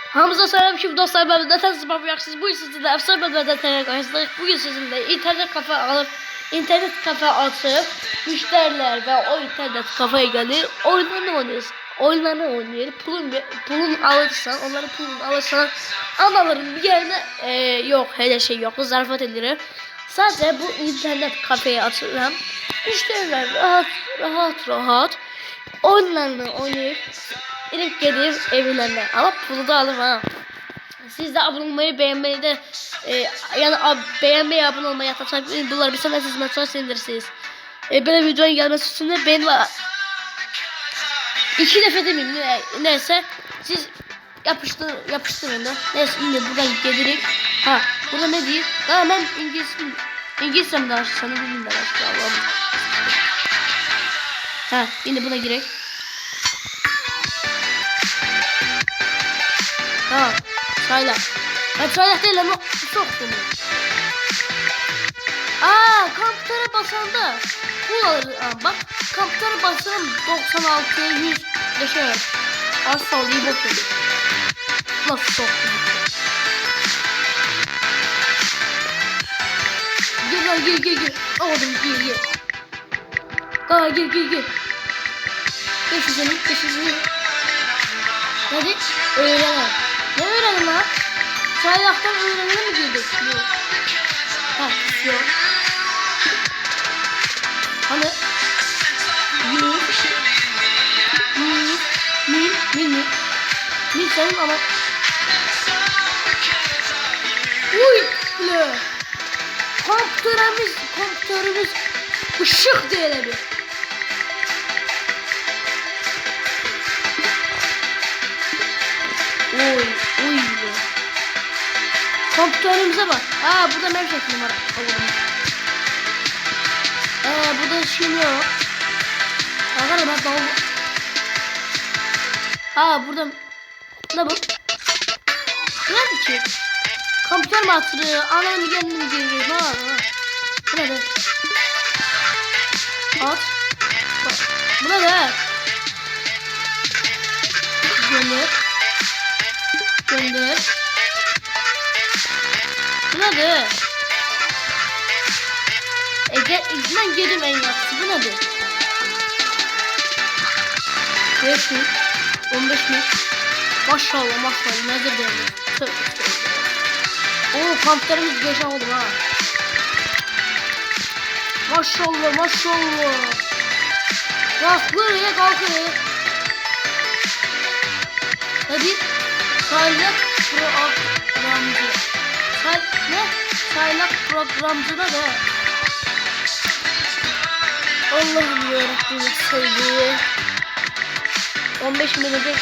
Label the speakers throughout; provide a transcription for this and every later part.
Speaker 1: Hamza selamünaleyküm dostlar, ben Neten yapacaksınız. Bugün sizinle efsane bir Neten'e karşınızdayız. Bugün sizinle internet kafe alıp, internet kafe açıp, müşteriler ve o internet kafeye gelir, oyunlarını oynuyoruz. Oyunlarını oynuyoruz. Pulun alırsan, onların pulunu alırsan, anaların bir yerine yok, hele şey yok, zarfat edilir. Sadece bu internet kafeyi açıyorum. Müşteriler rahat oyunlarını oynayıp İlk gelir evlerine ama pulu da alır ha. Siz de abone olmayı, beğenmeyi de beğenmeyi, abone olmayı atabilirsiniz. Bunları bir sene sizden sonra sindirirsiniz. Böyle videonun gelmesi için de benim 2 defa demeyeyim neyse siz yapıştırın da. Neyse yine buradan gelirik. Ha burada ne diyeyim? Daha ben İngilizce mi daha sana bilmiyorum ben Allah'ım. Ha yine buna girek. Tamam. Çaylak. Ben çaylak değil ama çok bunu. Kamplara basanda bu alır. Bak kamplara basalım 96 100 yaşar. Az sol iyi bakıyorum. Nasıl soktum? Gir. Aldım gir. Gir. 500'ünü. Hadi öğrenelim. Ne öğrenelim ha? Çaylaktan öğrenelim mi girdik? Ha yok. Hani? Mil senin ama. Uy bile. Komutanımız ışık diye bir. Oy. Kompütörümüze bak. Burada benim şeklim var. Burada şey yok. Bakalım ben dalga. Burada ne bu? Ne ki? Kompütör mü hatırlıyor? Ananı kendim giriyor. Ne var? Bu ne de? At. Bak. Bu ne de? Gönder. Bu nedir? Ben geldim en yapısı. Bu nedir? 5 mi? 15 mi? Maşallah. Nedir benim? Kamplarımız geçen oldu ha. Maşallah. Kalk buraya. Hadi. Çaylak programcı. Çaylak programcıda da. Allah'ım yarabbim sevdiği. 15 milyon ödeyim.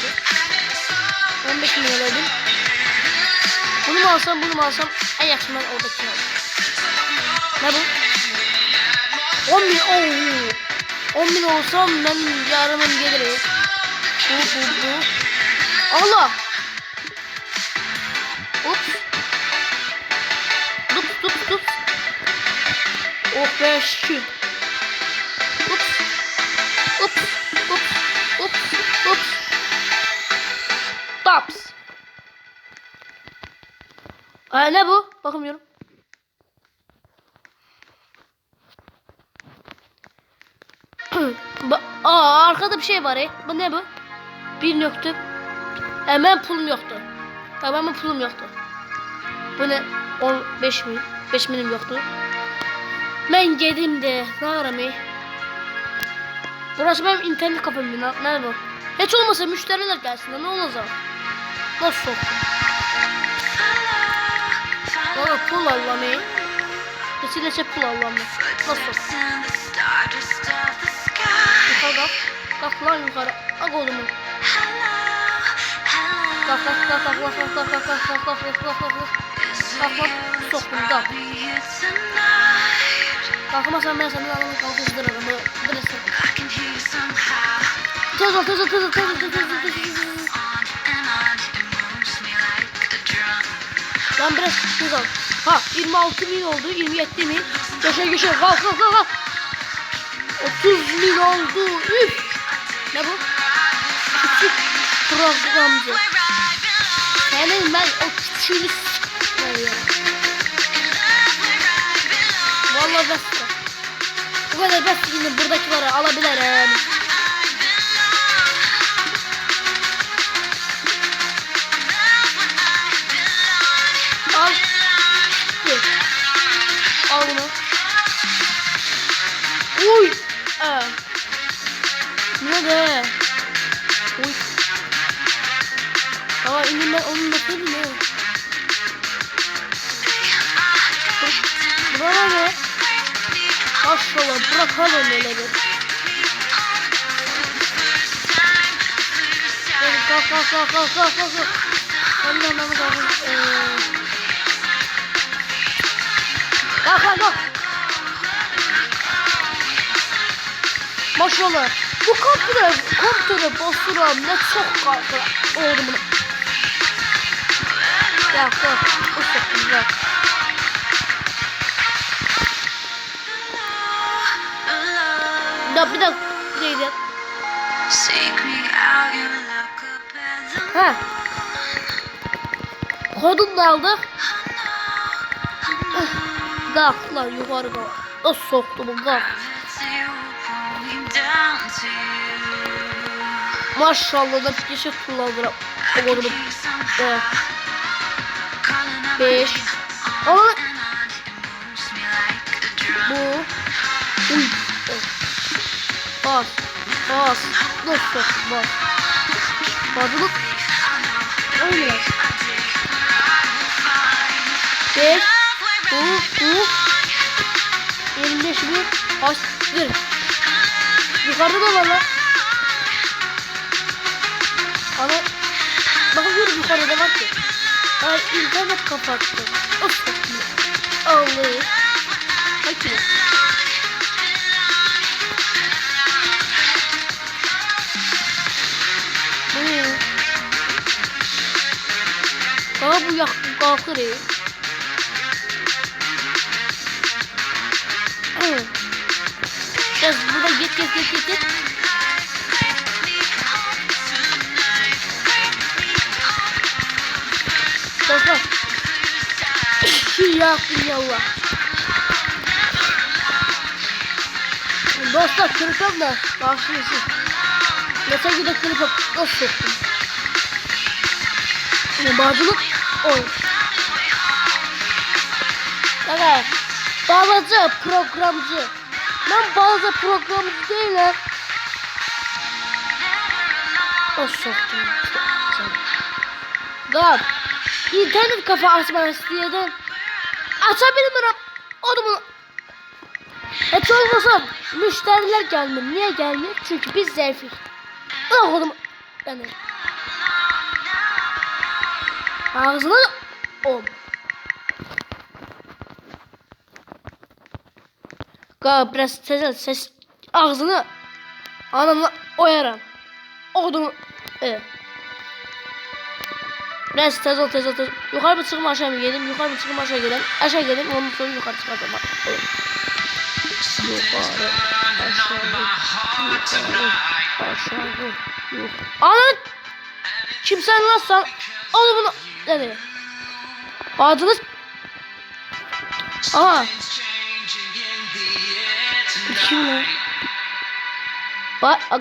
Speaker 1: 15 milyon ödedim. Bunu mu alsam en yakından oradaki aldım. Ne bu? 10 bin olsam ben yarımın gelir. Bu. Allah! Ups. Oh be şükür. Ups. Tops. Ne bu? Bakamıyorum. Arkada bir şey var Bu ne bu? Bir nokta. Hemen pulum yoktu. Tamamen pulum yoktu. Bu ne? 15 mi? 5 milim yoktu. Ben gedim de ne aramı? Burası benim internet kafem. Ne bu? Hiç olmasa müşteriler gelsin. Ne olacak? Nasıl? Valla pul Allah'ım. Kesinlikle pul Allah'ım. Nasıl? Yukarı kalk lan yukarı. Ak oğlumu. Kalk. Soktum kalk. Kalkamazsan ben senin adamı kalkıştırırım. Bilirsin. Tez ol. Lan biraz tez ol. 26 bin oldu. 27 bin. Geçer. Kalk. 30 bin oldu. Üf. Ne bu? Küçük programcı. Senin ben o küçüğünü s***layım. Vallahi beste. Bu kadar beste yine buradakileri alabilirim. Al. Dur. Al bunu. Uy. Ne de? Uy. Aa indim ben onun bakayım ne? Bura ne? Maşallah bırakalım öyle bir. Kalk. Hemen kalk. Maşallah. Bu kompüre basıram ne çok kalktı. Oldu bunu. Ya o çok güzel. Bir dakika. Neydi? Ha. Kodunu da aldık. Kalk lan yukarı kalk. Nasıl soktu bu kalk. Maşallah da bir şey kullanırım. Kodunu. 5. Ama bu. Uy. Bas. Nasıl bas. Badılık. Öyle. 5. Bu. 25 bin. Açtır. Yukarıda da var lan. Ama bakıyorum yukarıda var ki. Ay internet kapattı. Of. Allah'ım. Bakın. Baba bu kalkır ya. Biraz burada git. Bak. Yaktın yallah. Dostlar kırıkam da başlıyorsun. Mesela bir de kırıkam nasıl soktum? Bağcılık oy. Evet. Bağlacı programcı. Ben bazı programcı değilim. O soktum. Gab. İnternet kafa açmak istiyordum. Açabilirim. O da bunu. Hiç olmasa müşteriler gelmiyor. Niye gelmiyor? Çünkü biz zayıfız. Oğlum. Yani. Ağzına om. Gab biraz ses ağzını anamla oyarım. Oğlum. Evet. Biraz tez ol. Yukarı mı çıkma aşağı mı gidelim? Yukarı mı çıkma aşağı gidelim? Aşağı gidelim. Ondan sonra yukarı çıkartalım. Yukarı. Aşağı. Anam! Kimsen lan sen? Onu bunu. Nereye? Adınız? Aha. Kim lan?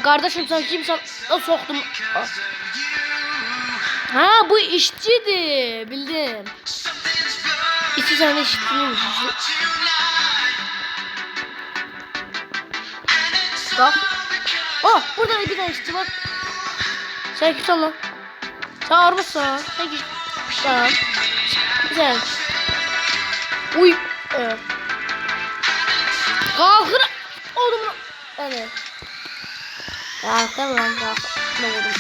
Speaker 1: Kardeşim sen kimsen? Soktum. Ha bu işçiydi. Bildim. İki tane işçiymiş. Bak. Oh burada bir tane işçi var. Sen kimsin lan? Çağırmışsın. Sen kimsin? Tamam. Güzel. Uy. Kalkır. Oğlum. Evet. Kalkır lan kalkır. Ne vurdum?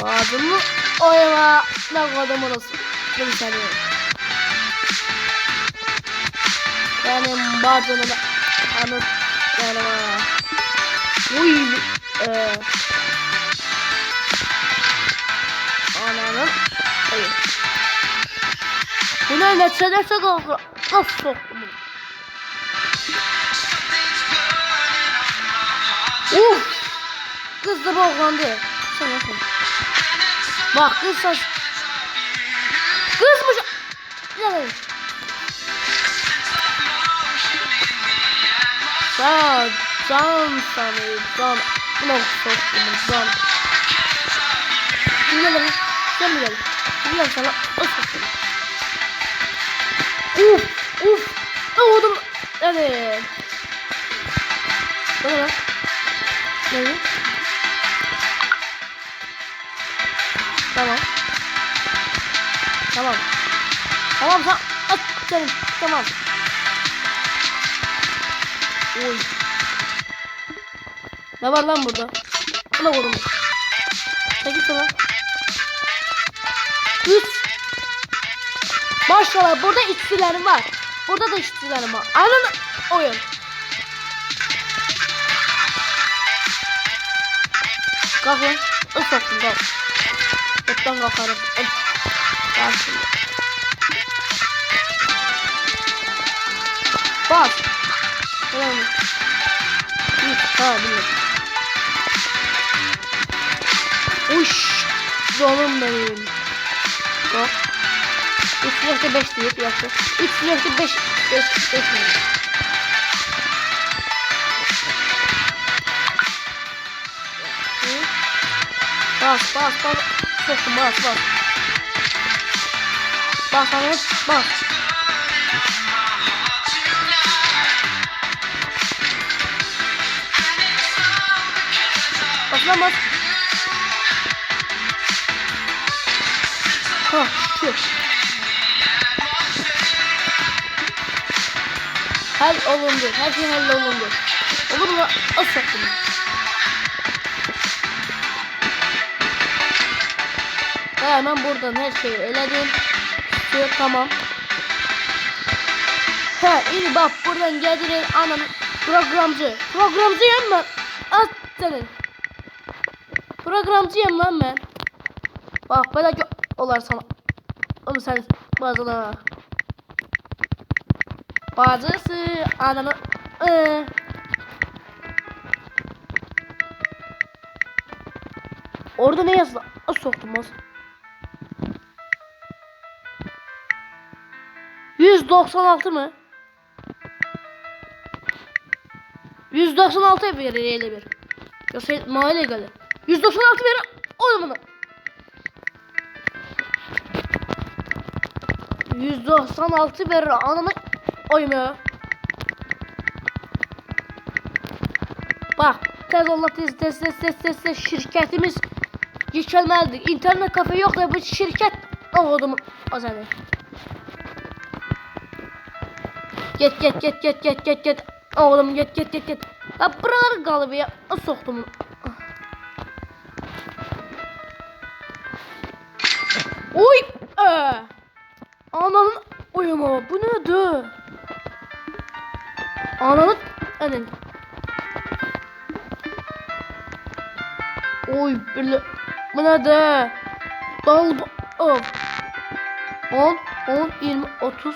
Speaker 1: Adımı oyma. Ne kadar orası? Beni seviyorum. Benim badımı anıt yanıma. Uy. Ananın. Hayır. Buna ne çederse kalkır. Nasıl soktum bunu? Kız da bağlandı. Baksana sen. Bak kız saç. Kızmış. Ne? Can sanırım. Can. Buna soktum. Can. Dinle beni. Sen mi geldin? Biliyorum sana. O soktum. Uf. Oğlum. Evet. Bana bak. Ne? Tamam. Tamam sen at senin. Tamam. Oy. Ne var lan burada? Buna vurun. Çekil sana. 3. Maşallah burada işçilerim var. Burada da işçilerim var. Aynen oyun. Kalk lan. Isıttım kalk. Ötten kalkarım. Kalk şimdi. Bak. Tamam. Ha bilmiyorum. Uş. Canım benim. Bak. 3.5 değil yaxşı. 3.5 Bas. Soktum bas. Bas Ahmet bas. Baslamaz. Ha şu. Hallolundu. Her şey hallolundu. Olur mu? O soktum. Hemen buradan her şeyi eledim. Şu tamam. İyi bak buradan geldiler anam programcı. Programcıyım ben. At senin. Programcıyım lan ben. Bak böyle olar sana. Oğlum sen bazıla. Bazısı ananı. Orada ne yazdı? Soktum az. 196 mı? 196 verir bir. Ya sen mahalle geldi. 196 verir oğlum bunu. 196 verir ananı oyum ya. Bak tez olla tez şirketimiz yükselmelidir. İnternet kafe yok da bu şirket oğlum o seni. Get. Oğlum get. Ya buralar kalıbı ya. Soktum. Oy. Ananın uyuma. Bu nedir? Ananın anan. Oy böyle. Bu nedir? Dalba. 10, 20, 30,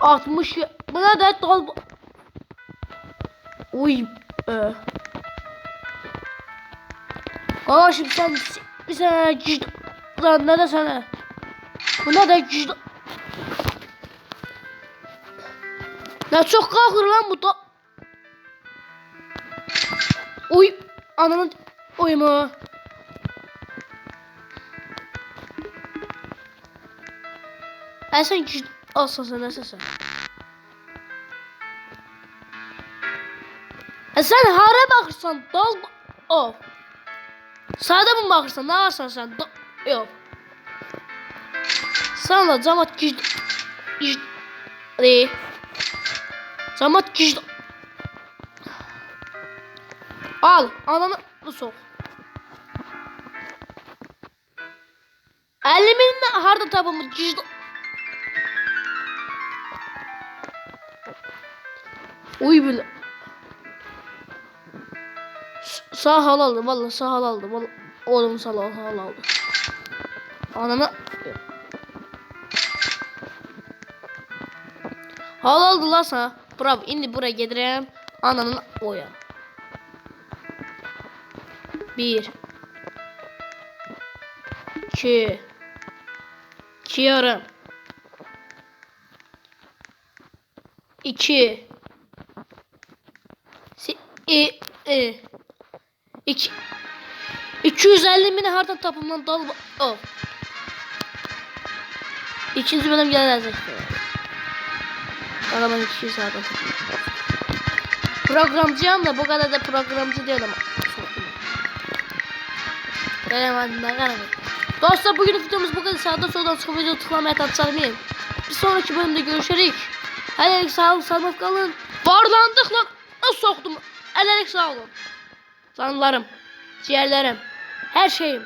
Speaker 1: 60. Bu nedir? Dalba. Uy. Kardeşim sen lan ne de sana. Bu ne de cüzdan. Ne çok kalkır lan bu da. Uy. Ananın uyumu. Sen cüzdan alsan sen nasılsın? Sen hara bakırsan dal o. Sağda mı bakırsan ne varsan sen yok. Sana camat camat al ananı sok. Elimin harda tabımı uy bile. Sağ hal aldı vallahi sağ hal aldı. Vallahi oğlum sağ hal aldı. Ananı hal aldı la sağ. Bravo indi buraya getireyim. Ananın oya. 1 2 2 yarım 2 2 250 bini hardan tapım lan dal oh. İkinci bölüm gelecek. Valla ben 200 hardan tapım. Programcıyım da bu kadar da programcı değilim. Dostlar bugün videomuz bu kadar. Sağda soldan çıkan video tıklamaya tıklamayın. Bir sonraki bölümde görüşürüz. Hadi sağ olun, sağlık kalın. Varlandık lan. Nasıl soktum? Hadi sağ olun. Canlarım, ciğerlerim, her şeyim.